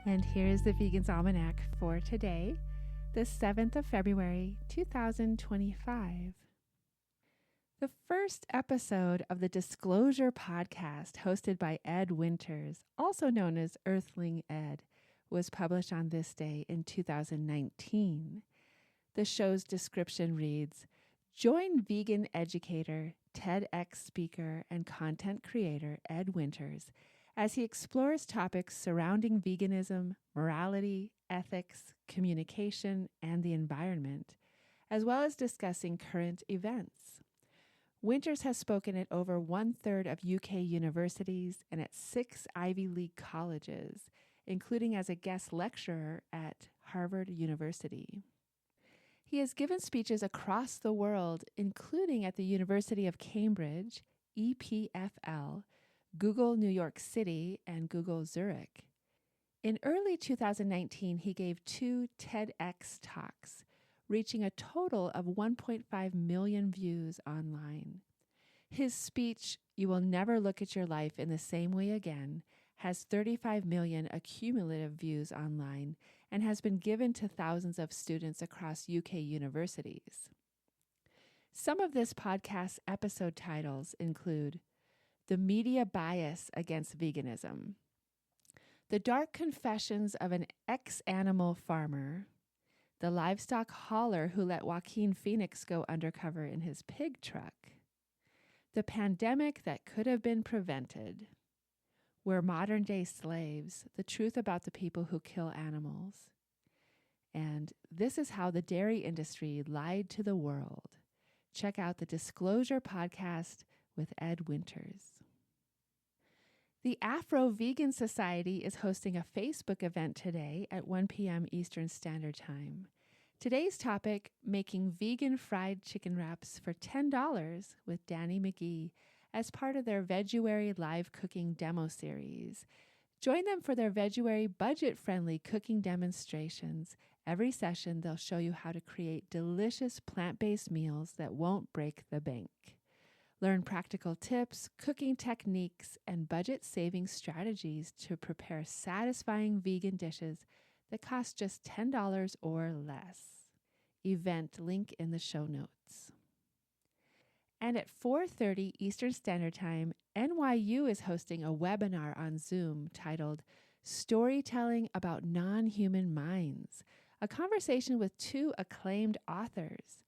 And here's the Vegan's Almanac for today, the 7th of February, 2025. The first episode of the Disclosure podcast, hosted by Ed Winters, also known as Earthling Ed, was published on this day in 2019. The show's description reads, "Join vegan educator, TEDx speaker, and content creator Ed Winters as he explores topics surrounding veganism, morality, ethics, communication, and the environment, as well as discussing current events." Winters has spoken at over 1/3 of UK universities and at 6 Ivy League colleges, including as a guest lecturer at Harvard University. He has given speeches across the world, including at the University of Cambridge, EPFL, Google New York City, and Google Zurich. In early 2019, he gave 2 TEDx talks, reaching a total of 1.5 million views online. His speech, "You Will Never Look at Your Life in the Same Way Again," has 35 million accumulative views online and has been given to thousands of students across UK universities. Some of this podcast's episode titles include "The Media Bias Against Veganism," "The Dark Confessions of an Ex-Animal Farmer," "The Livestock Hauler Who Let Joaquin Phoenix Go Undercover in His Pig Truck," "The Pandemic That Could Have Been Prevented," "We're Modern-Day Slaves, The Truth About the People Who Kill Animals," and "This Is How the Dairy Industry Lied to the World." Check out the Disclosure podcast with Ed Winters. The Afro-Vegan Society is hosting a Facebook event today at 1 p.m. Eastern Standard Time. Today's topic, making vegan fried chicken wraps for $10 with Danny McGee as part of their Veguary live cooking demo series. Join them for their Veguary budget-friendly cooking demonstrations. Every session, they'll show you how to create delicious plant-based meals that won't break the bank. Learn practical tips, cooking techniques, and budget-saving strategies to prepare satisfying vegan dishes that cost just $10 or less. Event link in the show notes. And at 4:30 Eastern Standard Time, NYU is hosting a webinar on Zoom titled "Storytelling About Non-Human Minds," a conversation with 2 acclaimed authors.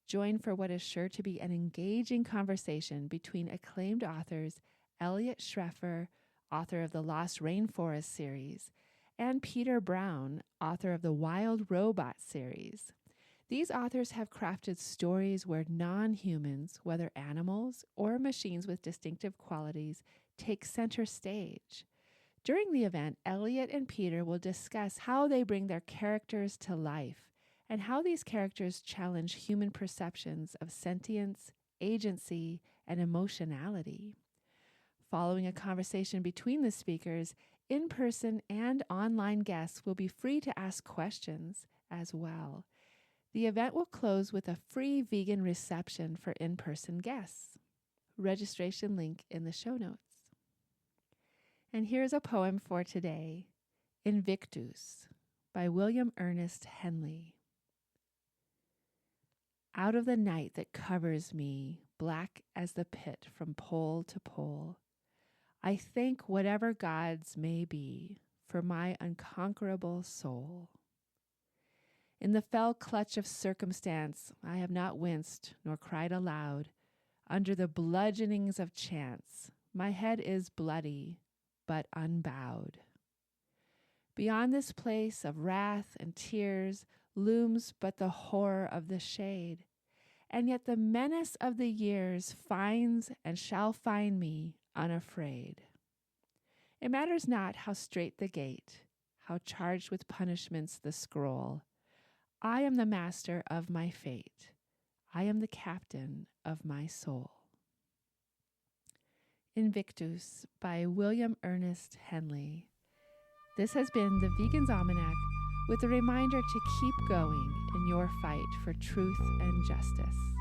Join for what is sure to be an engaging conversation between acclaimed authors Elliot Schreffer, author of the Lost Rainforest series, and Peter Brown, author of the Wild Robot series. These authors have crafted stories where non-humans, whether animals or machines with distinctive qualities, take center stage. During the event, Elliot and Peter will discuss how they bring their characters to life and how these characters challenge human perceptions of sentience, agency, and emotionality. Following a conversation between the speakers, in-person and online guests will be free to ask questions as well. The event will close with a free vegan reception for in-person guests. Registration link in the show notes. And here's a poem for today, Invictus, by William Ernest Henley. Out of the night that covers me, black as the pit from pole to pole, I thank whatever gods may be for my unconquerable soul. In the fell clutch of circumstance, I have not winced nor cried aloud. Under the bludgeonings of chance, my head is bloody, but unbowed. Beyond this place of wrath and tears looms but the horror of the shade, and yet the menace of the years finds and shall find me unafraid. It matters not how strait the gate, how charged with punishments the scroll. I am the master of my fate. I am the captain of my soul. Invictus by William Ernest Henley. This has been the Vegan's Almanac, with a reminder to keep going in your fight for truth and justice.